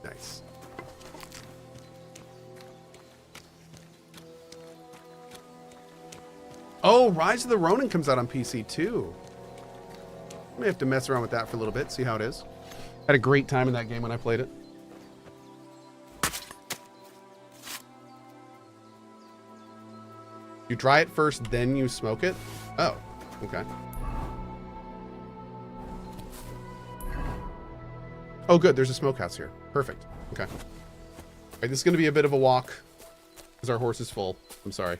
Nice. Oh, Rise of the Ronin comes out on PC too. I may have to mess around with that for a little bit, see how it is. Had a great time in that game when I played it. You dry it first, then you smoke it? Oh, okay. Oh, good. There's a smokehouse here. Perfect. Okay. All right, this is going to be a bit of a walk because our horse is full. I'm sorry.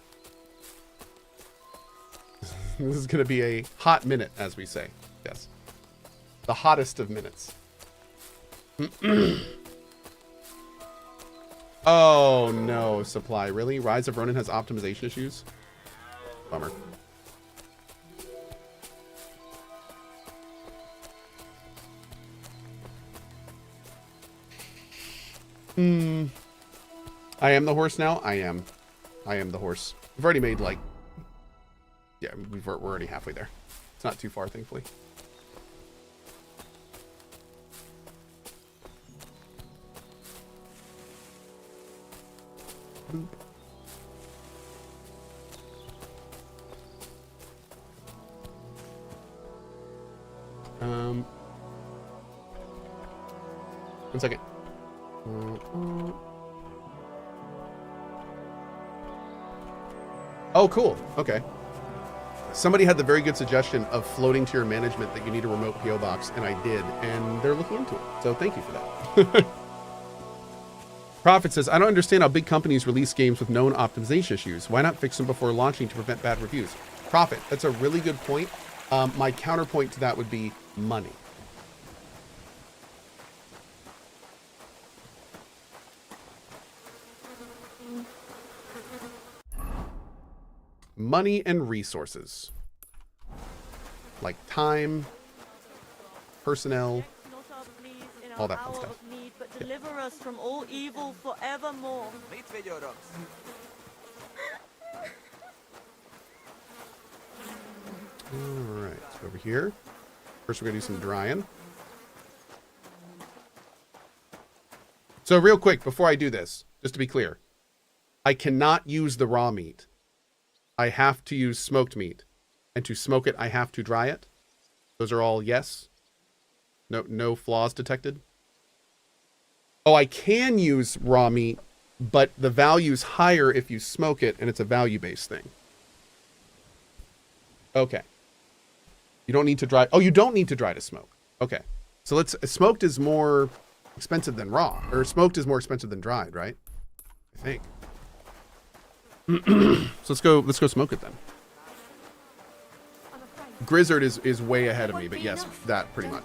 This is going to be a hot minute, as we say. Yes. The hottest of minutes. Oh, no, Supply. Really? Rise of Ronin has optimization issues? Bummer. I am the horse now? I am. I am the horse. We've already made, like... Yeah, we're already halfway there. It's not too far, thankfully. Boop. One second. Oh, cool. Okay. Somebody had the very good suggestion of floating to your management that you need a remote PO box, and I did, and they're looking into it. So thank you for that. Prophet says, I don't understand how big companies release games with known optimization issues. Why not fix them before launching to prevent bad reviews? Prophet, that's a really good point. My counterpoint to that would be money. Money and resources. Like time, personnel, all that fun stuff. But deliver us from all evil forevermore. Alright, so over here. First we're gonna do some drying. So real quick, before I do this, just to be clear, I cannot use the raw meat. I have to use smoked meat. And to smoke it, I have to dry it. Those are all yes. No flaws detected. Oh, I can use raw meat, but the value's higher if you smoke it, and it's a value-based thing. Okay. You don't need to dry. Oh, you don't need to dry to smoke. Okay. So smoked is more expensive than raw, or smoked is more expensive than dried, right? I think. So let's go smoke it then. Grizzard is way ahead of me, but yes, that pretty much.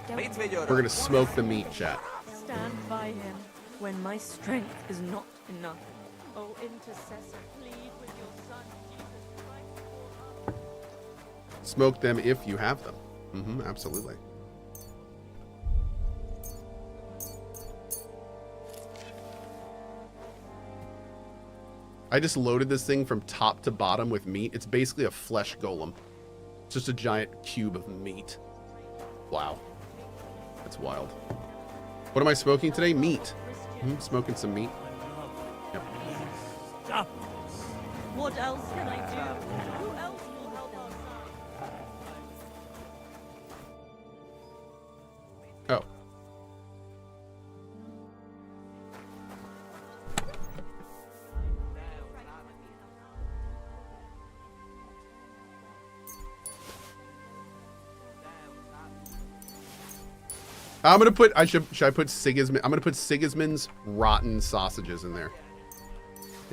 Yeah. We're gonna smoke the meat, chat. Stand by him when my strength is not enough. Oh, intercessor, plead with your son, Jesus Christ. Smoke them if you have them. Absolutely. I just loaded this thing from top to bottom with meat. It's basically a flesh golem. It's just a giant cube of meat. Wow. That's wild. What am I smoking today? Meat. Smoking some meat. Yep. Stop. What else can I do? Who else will help us? Oh. I'm gonna put. Should I put Sigismund? I'm gonna put Sigismund's rotten sausages in there.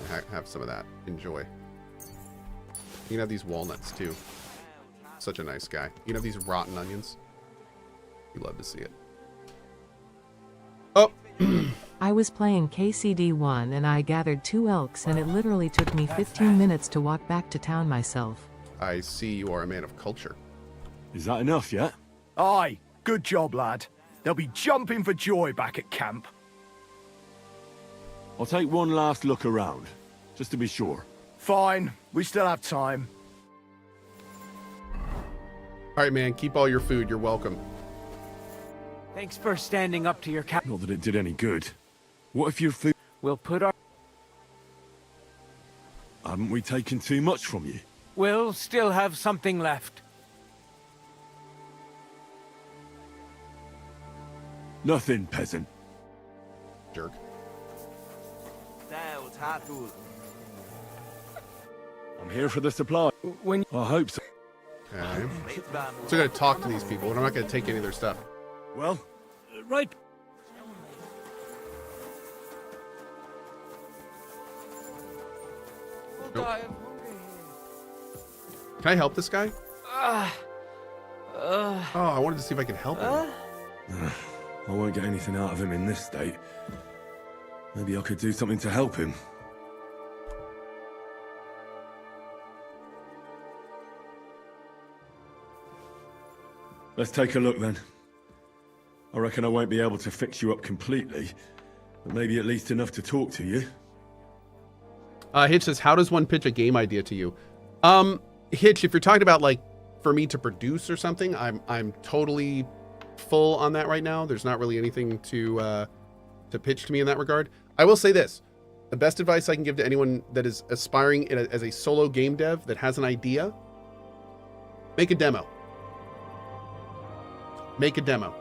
Yeah, have some of that. Enjoy. You can have these walnuts too. Such a nice guy. You can have these rotten onions. You love to see it. Oh. I was playing KCD1 and I gathered 2 elks and it literally took me 15 minutes to walk back to town myself. I see you are a man of culture. Is that enough yet? Aye, good job, lad. They'll be jumping for joy back at camp. I'll take one last look around, just to be sure. Fine, we still have time. All right, man. Keep all your food. You're welcome. Thanks for standing up to your cap. Not that it did any good. What if your food... We'll put our... Haven't we taken too much from you? We'll still have something left. Nothing, peasant. Jerk. I'm here for the supply. When I hope so. Okay. So I'm gonna talk to these people, and I'm not gonna take any of their stuff. Well, right. Nope. Can I help this guy? Oh, I wanted to see if I could help him. I won't get anything out of him in this state. Maybe I could do something to help him. Let's take a look then. I reckon I won't be able to fix you up completely, but maybe at least enough to talk to you. Hitch says, how does one pitch a game idea to you? Hitch, if you're talking about like for me to produce or something, I'm totally full on that right now. There's not really anything to pitch to me in that regard. I will say this. The best advice I can give to anyone that is aspiring as a solo game dev that has an idea, make a demo. Make a demo.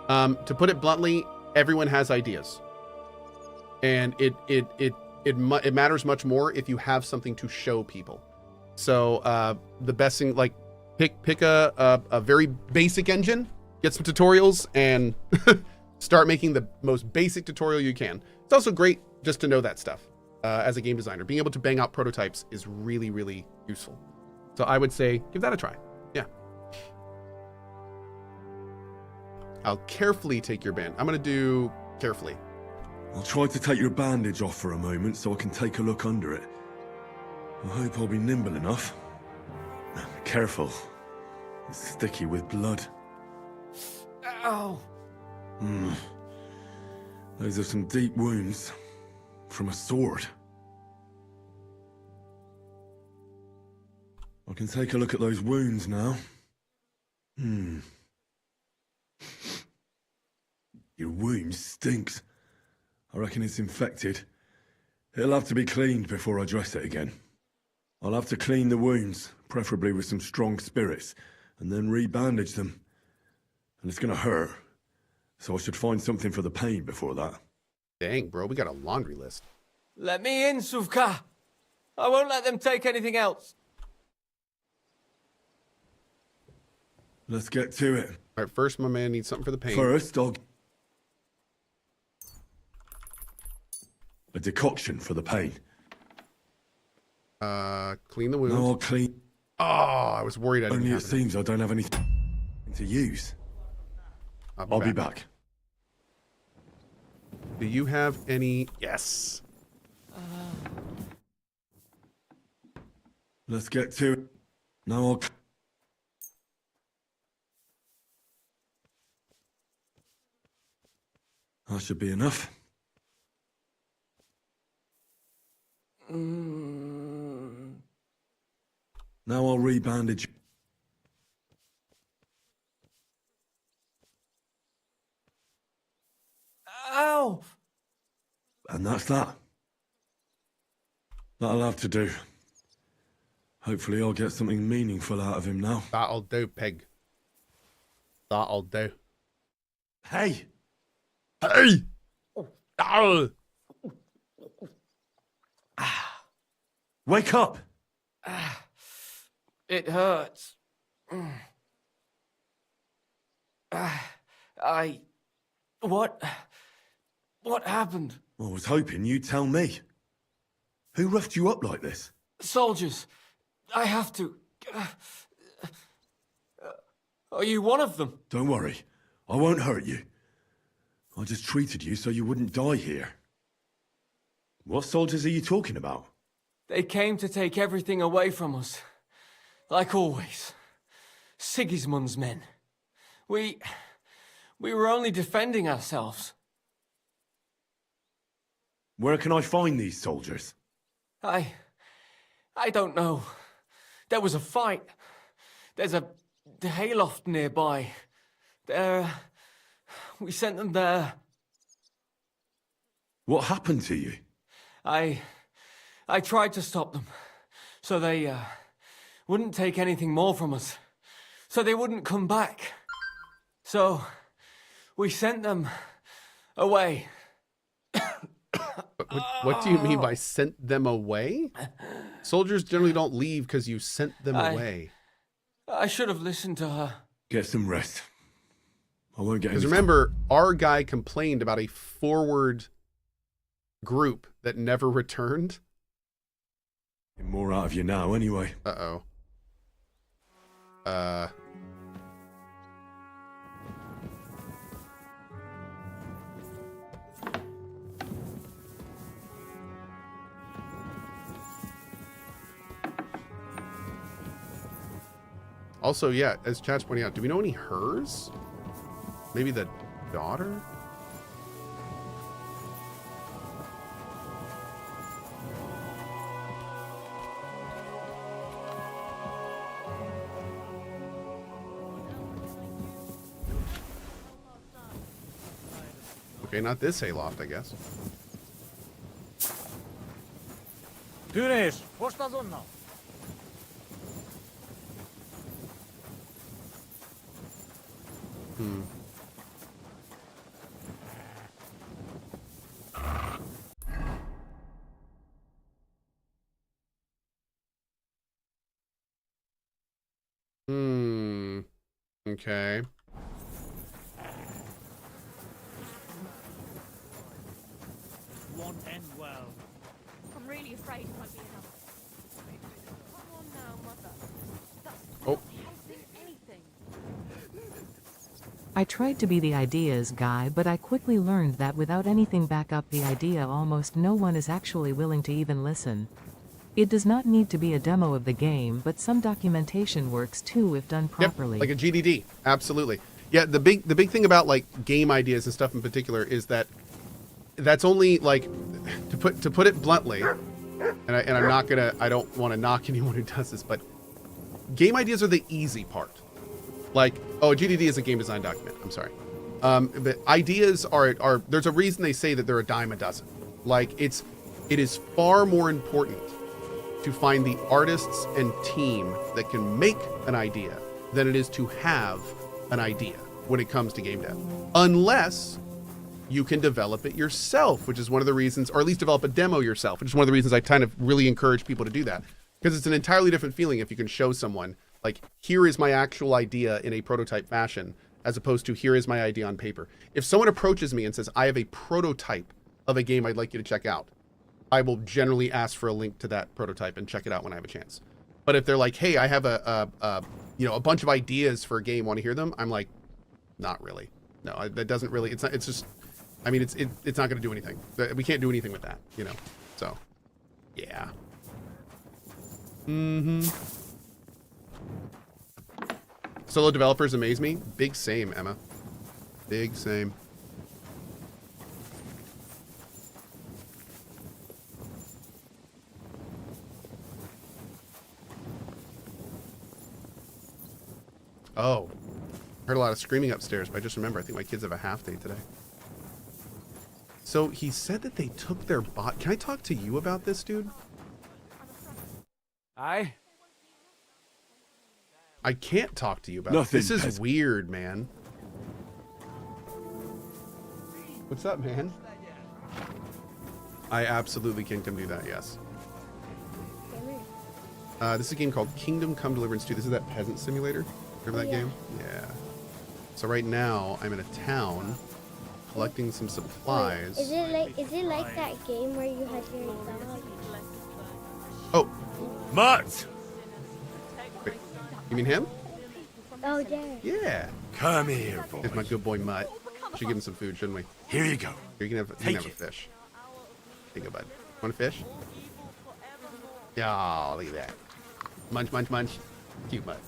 To put it bluntly, everyone has ideas. And it matters much more if you have something to show people. So the best thing, like pick a very basic engine, get some tutorials, and start making the most basic tutorial you can. It's also great just to know that stuff as a game designer. Being able to bang out prototypes is really, really useful. So I would say give that a try. Yeah. I'll carefully take your band. I'm going to do carefully. I'll try to take your bandage off for a moment so I can take a look under it. I hope I'll be nimble enough. Careful. It's sticky with blood. Ow! Those are some deep wounds. From a sword. I can take a look at those wounds now. Your wound stinks. I reckon it's infected. It'll have to be cleaned before I dress it again. I'll have to clean the wounds, preferably with some strong spirits, and then re-bandage them. And it's gonna hurt, so I should find something for the pain before that. Dang, bro, we got a laundry list. Let me in, Suvka. I won't let them take anything else. Let's get to it. All right, first, my man needs something for the pain. First, I'll... a decoction for the pain. Clean the wounds. No, I'll clean... Oh, I was worried I didn't Only have it seems I don't have anything to use. I'll be back. Do you have any? Yes. Let's get to it. Now I'll... That should be enough. Now I'll re-bandage. Ow! And that's that. That'll have to do. Hopefully I'll get something meaningful out of him now. That'll do, pig. That'll do. Hey! Hey! Oh. Wake up! It hurts. What happened? I was hoping you'd tell me. Who roughed you up like this? Soldiers. I have to... Are you one of them? Don't worry. I won't hurt you. I just treated you so you wouldn't die here. What soldiers are you talking about? They came to take everything away from us. Like always. Sigismund's men. We were only defending ourselves. Where can I find these soldiers? I don't know. There was a fight. There's a hayloft nearby. There, we sent them there. What happened to you? I tried to stop them, so they wouldn't take anything more from us, so they wouldn't come back. So we sent them away. What do you mean by sent them away? Soldiers generally don't leave because you sent them away. I should have listened to her. Get some rest. I won't get. Because remember, our guy complained about a forward group that never returned. More out of you now, anyway. Uh-oh. Also, yeah, as chat's pointing out, do we know any hers? Maybe the daughter? Okay, not this hayloft, I guess. Tyrese, posta sunna. Okay. Won't end well. I'm really afraid it won't be enough. Come on now, Mother. That's Oh. not helping anything. I tried to be the ideas guy, but I quickly learned that without anything back up the idea, almost no one is actually willing to even listen. It does not need to be a demo of the game, but some documentation works too if done properly. Yep, like a GDD. Absolutely. Yeah, the big thing about like game ideas and stuff in particular is that that's only like to put it bluntly, and I'm not gonna, I don't want to knock anyone who does this, but game ideas are the easy part. Like, oh, a GDD is a game design document. I'm sorry. But ideas are there's a reason they say that they're a dime a dozen. Like it is far more important to find the artists and team that can make an idea than it is to have an idea when it comes to game dev. Unless you can develop it yourself, which is one of the reasons, or at least develop a demo yourself, which is one of the reasons I kind of really encourage people to do that. Because it's an entirely different feeling if you can show someone, like, here is my actual idea in a prototype fashion, as opposed to here is my idea on paper. If someone approaches me and says, I have a prototype of a game I'd like you to check out, I will generally ask for a link to that prototype and check it out when I have a chance. But if they're like, hey, I have a bunch of ideas for a game, want to hear them? I'm like, not really. No, that doesn't really, it's just, I mean, it's not going to do anything. We can't do anything with that, you know? So, yeah. Solo developers amaze me. Big same, Emma. Big same. Oh, heard a lot of screaming upstairs, but I just remember, I think my kids have a half day today. So he said that they took their bot. Can I talk to you about this, dude? Aye. I can't talk to you about Nothing, this. This is Pez. weird, man. What's up, man? I absolutely can come do that, yes. This is a game called Kingdom Come Deliverance 2. This is that peasant simulator. Remember that game? Yeah. So right now, I'm in a town collecting some supplies. Is it like that game where you had your dog? Oh, Mutt! wait. You mean him? Oh, there. Yeah. Come here, boy. It's my good boy Mutt. Should give him some food, shouldn't we? Here you go. Here, you can have Take a it. fish. There you go, bud. Want a fish? Yeah, look at that. Munch, munch, munch. Cute Mutt.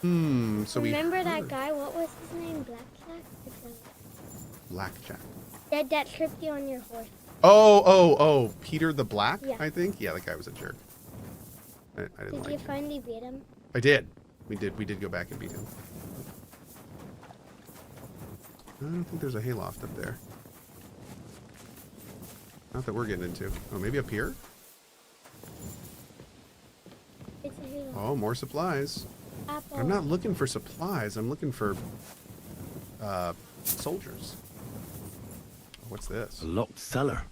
So we Remember that guy? What was his name? Blackjack? Blackjack. That tripped you on your horse. Oh, Peter the Black, Yeah. I think. Yeah, that guy was a jerk. I didn't Did like you him. finally beat him? I did. We did go back and beat him. I don't think there's a hayloft up there. Not that we're getting into. Oh, maybe up here? It's a halo. Oh, more supplies. Apple. I'm not looking for supplies. I'm looking for soldiers. What's this? A locked cellar.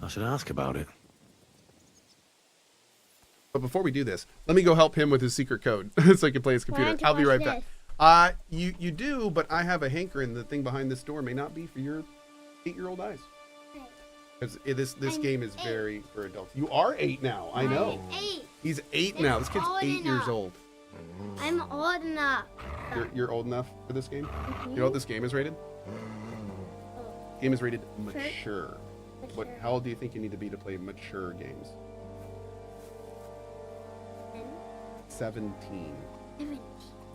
I should ask about it. But before we do this, let me go help him with his secret code so he can play his Why computer. don't you I'll be watch right back. You do, but I have a hankering. The thing behind this door may not be for your 8-year-old eyes. Because this I'm game is 8. very for adults. You are 8 now. I know. I'm 8. He's 8 now. This kid's old 8 years enough. old. I'm old enough. You're old enough for this game? Mm-hmm. You know what this game is rated? Oh, Game is rated mature. What? mature. How old do you think you need to be to play mature games? 17. 17?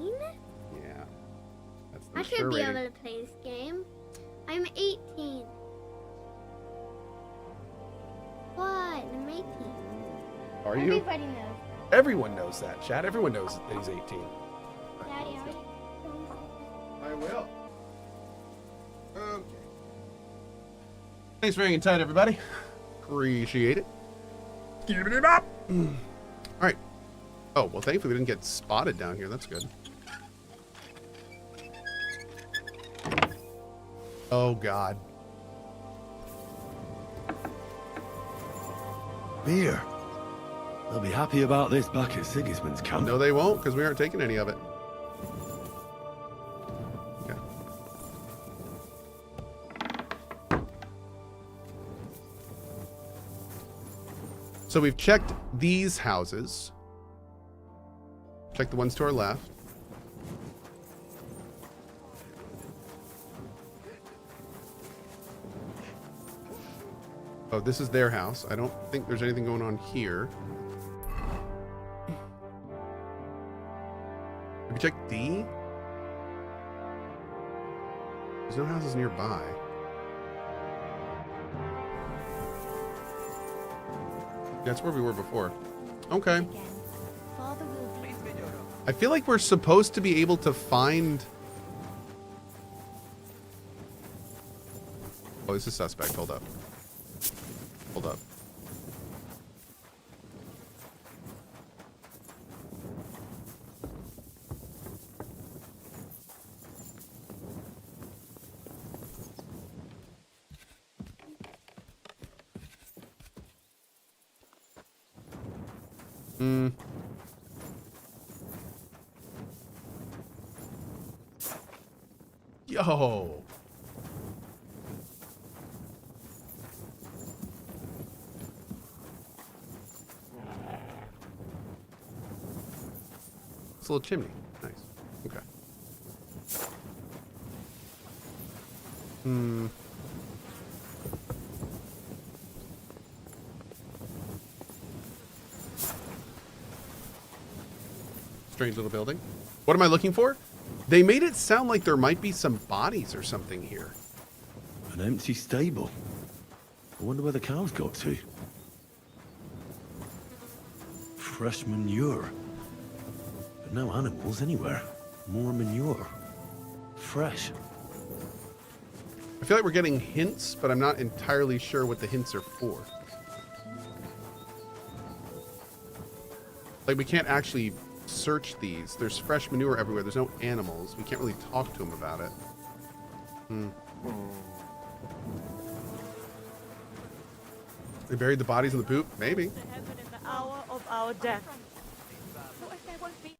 Yeah. That's the I should mature be rating. able to play this game. I'm 18. What? I'm 18. Are you? Everybody knows. Everyone knows that, Chad. Everyone knows that he's 18. Daddy, I will. Okay. Thanks for hanging tight, everybody. Appreciate it. Give it up. All right. Oh, well, thankfully we didn't get spotted down here. That's good. Oh, God. Beer. They'll be happy about this back at Sigismund's camp. No, they won't, because we aren't taking any of it. Okay. So we've checked these houses. Check the ones to our left. Oh, this is their house. I don't think there's anything going on here. Have you checked D? There's no houses nearby. That's where we were before. Okay. I feel like we're supposed to be able to find... Oh, this is suspect. Hold up. Hold up. Yo. It's a little chimney. Nice. Okay. Strange little building. What am I looking for? They made it sound like there might be some bodies or something here. An empty stable. I wonder where the cows got to. Fresh manure. But no animals anywhere. More manure. Fresh. I feel like we're getting hints, but I'm not entirely sure what the hints are for. Like, we can't actually search these. There's fresh manure everywhere. There's no animals. We can't really talk to them about it. They buried the bodies in the poop? Maybe. To heaven in the hour of our death. What if there won't be?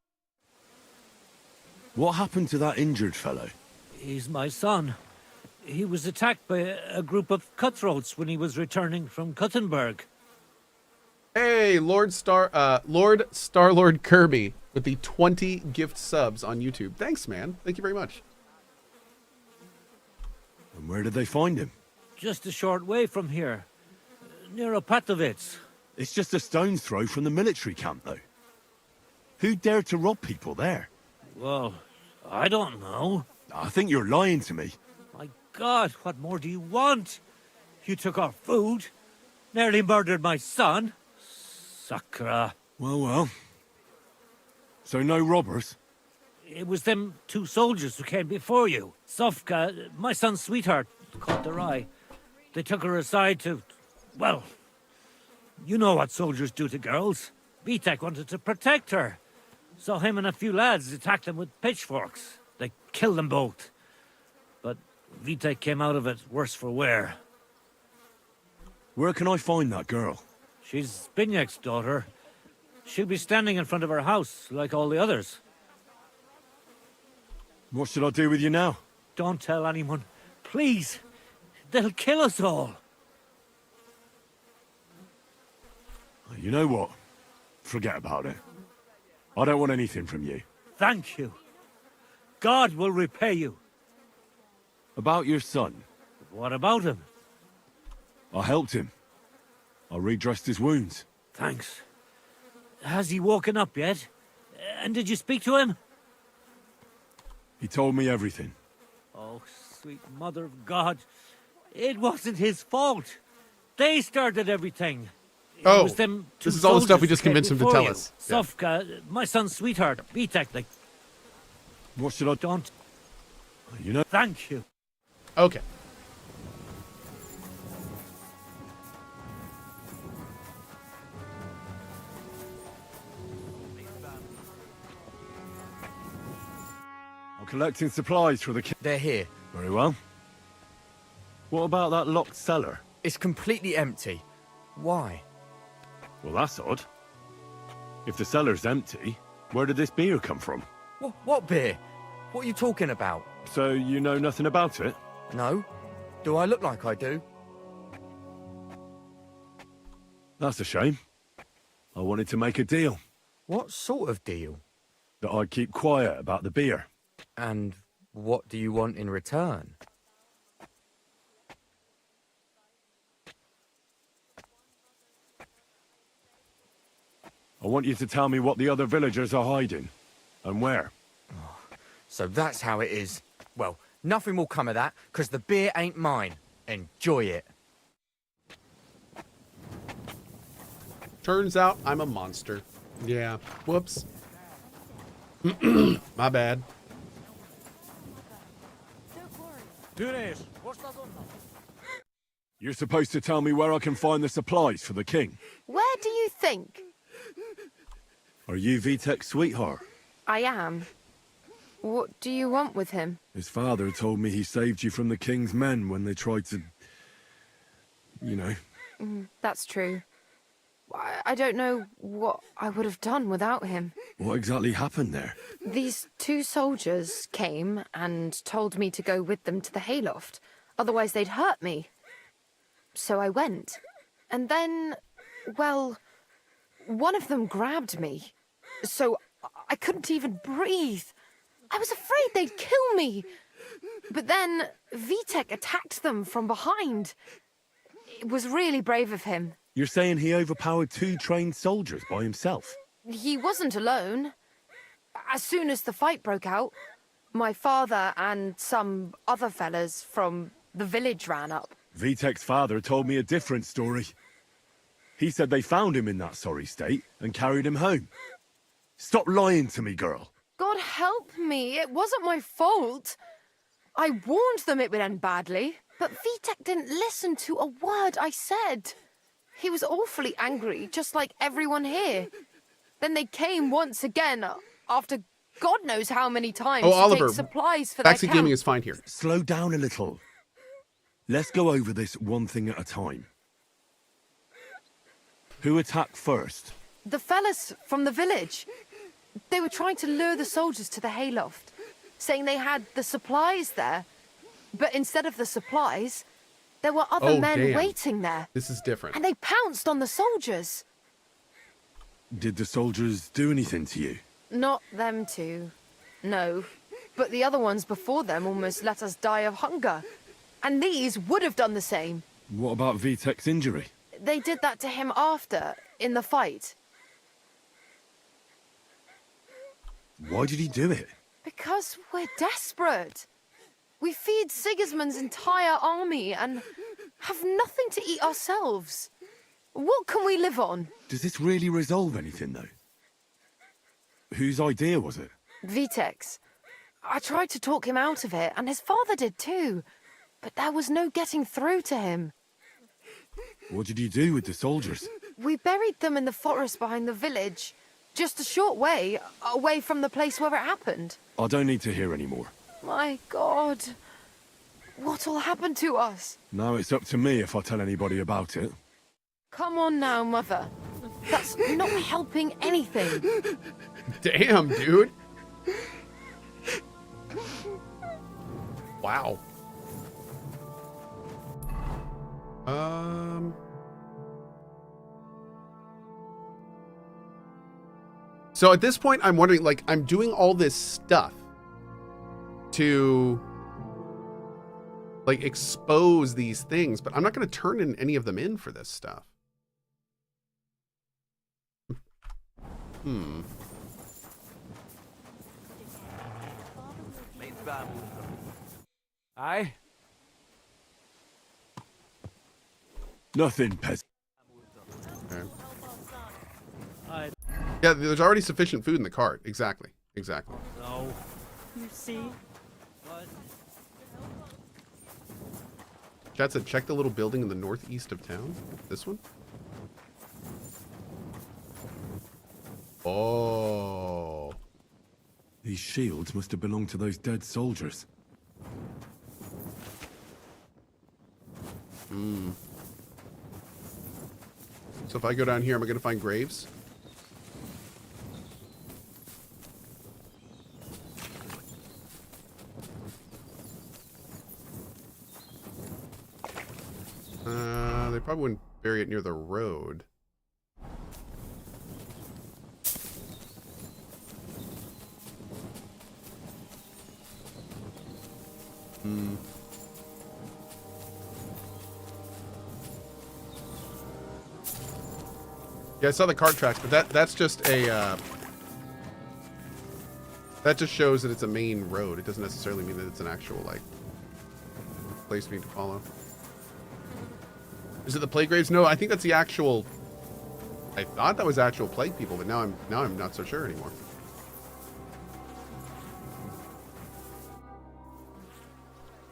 What happened to that injured fellow? He's my son. He was attacked by a group of cutthroats when he was returning from Kuttenberg. Hey, Lord Star-Lord Kirby with the 20 gift subs on YouTube. Thanks, man. Thank you very much. And where did they find him? Just a short way from here. Near Opatovitz. It's just a stone's throw from the military camp, though. Who dared to rob people there? Well, I don't know. I think you're lying to me. My God, what more do you want? You took our food, nearly murdered my son. Sakra. Well, well. So no robbers? It was them 2 soldiers who came before you. Sofka, my son's sweetheart, caught their eye. They took her aside to... well, you know what soldiers do to girls. Vitek wanted to protect her. So him and a few lads attacked them with pitchforks. They killed them both. But Vitek came out of it worse for wear. Where can I find that girl? She's Binyek's daughter. She'll be standing in front of her house, like all the others. What should I do with you now? Don't tell anyone. Please. They'll kill us all. You know what? Forget about it. I don't want anything from you. Thank you. God will repay you. About your son. What about him? I helped him. I redressed his wounds. Thanks. Has he woken up yet? And did you speak to him? He told me everything. Oh, sweet mother of God. It wasn't his fault. They started everything. It Oh, was them this 2 is all the stuff we soldiers just who came convinced him to before tell you. us. Yeah. Sofka, my son's sweetheart, Vitek, like, What should I do? don't... You know... Thank you. Okay. I'm collecting supplies for the king. They're here. Very well. What about that locked cellar? It's completely empty. Why? Well, that's odd. If the cellar's empty, where did this beer come from? What beer? What are you talking about? So you know nothing about it? No? Do I look like I do? That's a shame. I wanted to make a deal. What sort of deal? That I'd keep quiet about the beer. And what do you want in return? I want you to tell me what the other villagers are hiding. And where. So that's how it is. Well, nothing will come of that, because the beer ain't mine. Enjoy it. Turns out I'm a monster. Yeah. Whoops. My bad. You're supposed to tell me where I can find the supplies for the king. Where do you think? Are you Vitek's sweetheart? I am. What do you want with him? His father told me he saved you from the king's men when they tried to... You know. That's true. I don't know what I would have done without him. What exactly happened there? These 2 soldiers came and told me to go with them to the hayloft. Otherwise they'd hurt me. So I went. And then, well, one of them grabbed me. So I couldn't even breathe. I was afraid they'd kill me. But then Vitek attacked them from behind. It was really brave of him. You're saying he overpowered 2 trained soldiers by himself? He wasn't alone. As soon as the fight broke out, my father and some other fellas from the village ran up. Vitek's father told me a different story. He said they found him in that sorry state and carried him home. Stop lying to me, girl. God help me, it wasn't my fault. I warned them it would end badly, but Vitek didn't listen to a word I said. He was awfully angry, just like everyone here. Then they came once again, after God knows how many times, Oh, to Oliver, take supplies for their backseat camp. gaming is fine here. Slow down a little. Let's go over this one thing at a time. Who attacked first? The fellas from the village. They were trying to lure the soldiers to the hayloft, saying they had the supplies there. But instead of the supplies, there were other men damn. waiting there. This is different. And they pounced on the soldiers. Did the soldiers do anything to you? Not them two. No. But the other ones before them almost let us die of hunger. And these would have done the same. What about Vitek's injury? They did that to him after, in the fight. Why did he do it? Because we're desperate. We feed Sigismund's entire army, and have nothing to eat ourselves. What can we live on? Does this really resolve anything, though? Whose idea was it? Vitek's. I tried to talk him out of it, and his father did too. But there was no getting through to him. What did you do with the soldiers? We buried them in the forest behind the village. Just a short way, away from the place where it happened. I don't need to hear any more. My God. What'll happen to us? Now it's up to me if I tell anybody about it. Come on now, Mother. That's not helping anything. Damn, dude. Wow. So at this point, I'm wondering, like, I'm doing all this stuff to, like, expose these things, but I'm not going to turn any of them in for this stuff. Aye? Nothing, Pez. Okay. I Yeah, there's already sufficient food in the cart. Exactly. Exactly. know. You see? What? Chat said, check the little building in the northeast of town. This one? Oh. These shields must have belonged to those dead soldiers. So if I go down here, am I going to find graves? They probably wouldn't bury it near the road. Yeah, I saw the cart tracks, but that's just a that just shows that it's a main road. It doesn't necessarily mean that it's an actual, like, place for me to follow. Is it the plague graves? No, I think that's the actual. I thought that was actual plague people, but now I'm not so sure anymore.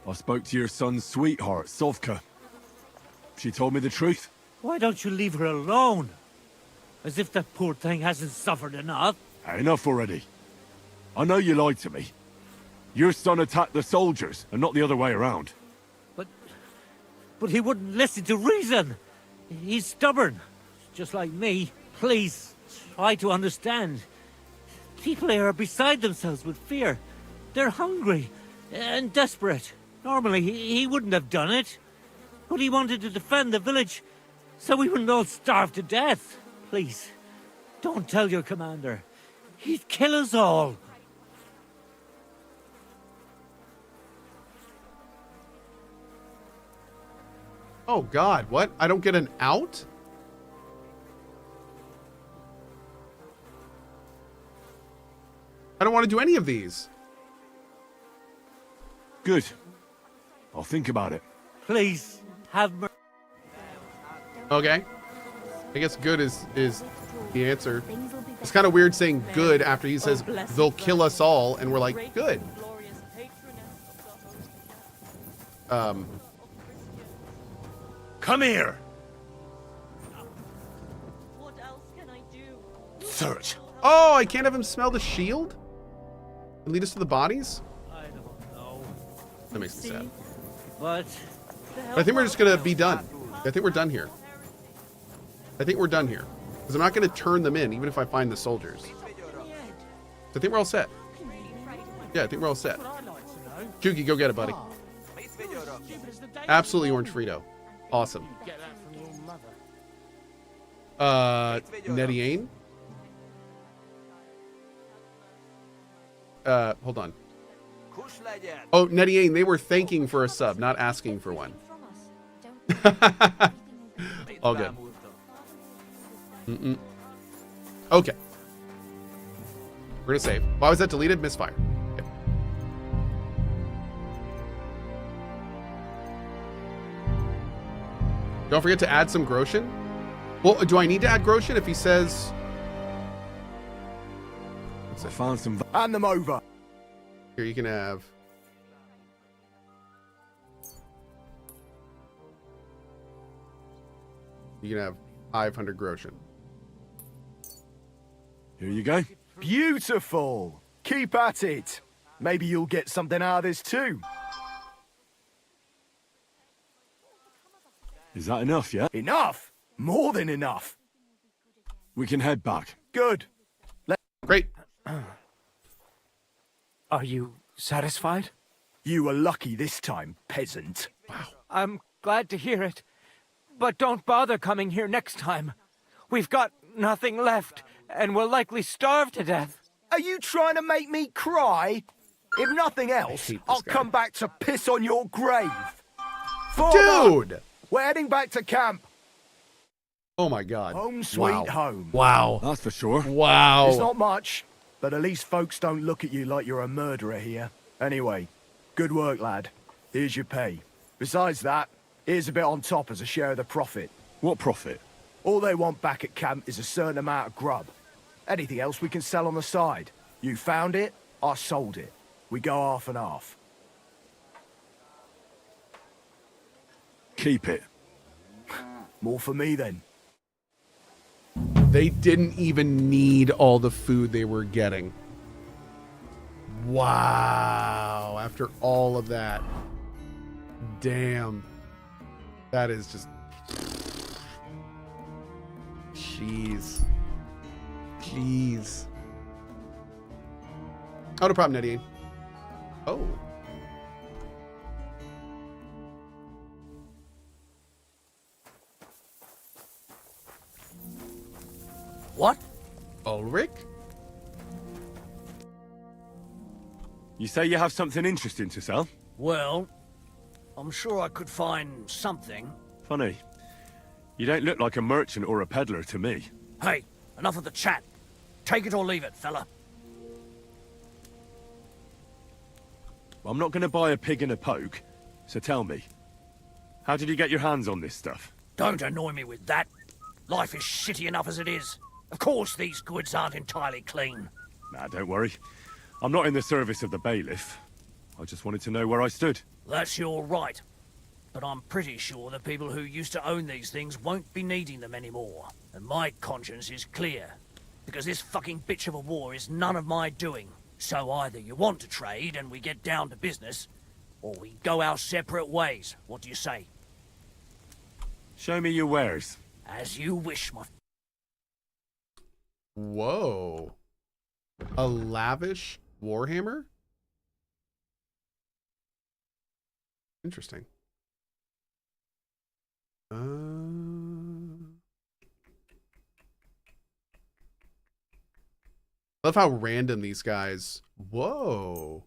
I spoke to your son's sweetheart, Sovka. She told me the truth. Why don't you leave her alone? As if that poor thing hasn't suffered enough. Enough already. I know you lied to me. Your son attacked the soldiers, and not the other way around. But he wouldn't listen to reason. He's stubborn, just like me. Please, try to understand. People here are beside themselves with fear. They're hungry and desperate. Normally, he wouldn't have done it. But he wanted to defend the village, so we wouldn't all starve to death. Please, don't tell your commander. He'd kill us all. Oh God, what? I don't get an out? I don't want to do any of these. Good. I'll think about it. Please, have mercy. Okay. I guess good is the answer. It's kind of weird saying good after he says they'll kill us all, and we're like, good. Come here! What else can I do? Search. Oh, I can't have him smell the shield? And lead us to the bodies? I don't know. That makes me sad. But But I think we're just gonna be done. I think we're done here. I think we're done here. Because I'm not gonna turn them in, even if I find the soldiers. I think we're all set. Yeah, I think we're all set. Juki, go get it, buddy. Absolutely orange Frito. Awesome. Nediane? Hold on. Oh, Nediane, they were thanking for a sub, not asking for one. All good. Okay. We're gonna save. Why was that deleted? Misfire. Okay. Don't forget to add some Groshen. Well, do I need to add Groshen if he says... I found some... Hand them over. Here, you can have... You can have 500 Groshen. Here you go. Beautiful. Keep at it. Maybe you'll get something out of this too. Is that enough, yeah? Enough? More than enough. We can head back. Good. Great. Are you satisfied? You were lucky this time, peasant. I'm glad to hear it. But don't bother coming here next time. We've got nothing left, and we'll likely starve to death. Are you trying to make me cry? If nothing else, I'll come back to piss on your grave. Dude! We're heading back to camp. Oh my God. Home sweet home. Wow. That's for sure. Wow. It's not much, but at least folks don't look at you like you're a murderer here. Anyway, good work, lad. Here's your pay. Besides that, here's a bit on top as a share of the profit. What profit? All they want back at camp is a certain amount of grub. Anything else we can sell on the side. You found it, I sold it. We go half and half. Keep it. More for me then. They didn't even need all the food they were getting. Wow. After all of that. Damn. That is just... Jeez. Jeez. Oh, no problem, Nadine. Oh. What? Ulrich? You say you have something interesting to sell? Well, I'm sure I could find something. Funny. You don't look like a merchant or a peddler to me. Hey, enough of the chat. Take it or leave it, fella. I'm not going to buy a pig in a poke, so tell me. How did you get your hands on this stuff? Don't annoy me with that. Life is shitty enough as it is. Of course these goods aren't entirely clean. Nah, don't worry. I'm not in the service of the bailiff. I just wanted to know where I stood. That's your right. But I'm pretty sure the people who used to own these things won't be needing them anymore. And my conscience is clear. Because this fucking bitch of a war is none of my doing. So either you want to trade and we get down to business, or we go our separate ways. What do you say? Show me your wares. As you wish, my... Whoa. A lavish warhammer? Interesting. I love how random these guys... Whoa.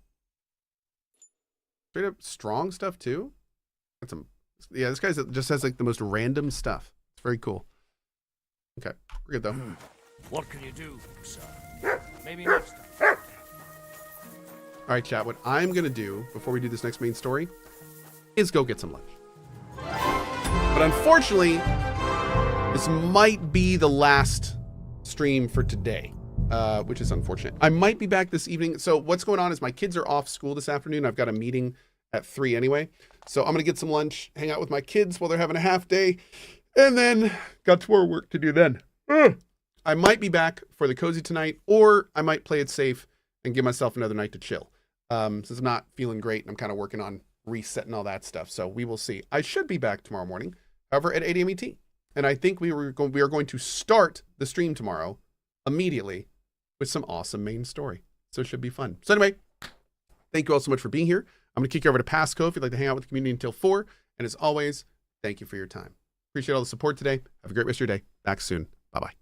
Straight up strong stuff too? That's some... Yeah, this guy just has like the most random stuff. It's very cool. Okay, we're good though. What can you do, sir? Maybe next time. All right, chat. What I'm going to do before we do this next main story is go get some lunch. But unfortunately, this might be the last stream for today, which is unfortunate. I might be back this evening. So what's going on is my kids are off school this afternoon. I've got a meeting at 3 anyway. So I'm going to get some lunch, hang out with my kids while they're having a half day, and then got more work to do then. I might be back for the cozy tonight, or I might play it safe and give myself another night to chill. Since I'm not feeling great and I'm kind of working on resetting all that stuff. So we will see. I should be back tomorrow morning, however, at 8 a.m. ET. And I think we are going to start the stream tomorrow immediately with some awesome main story. So it should be fun. So anyway, thank you all so much for being here. I'm going to kick you over to Cohh if you'd like to hang out with the community until 4. And as always, thank you for your time. Appreciate all the support today. Have a great rest of your day. Back soon. Bye-bye.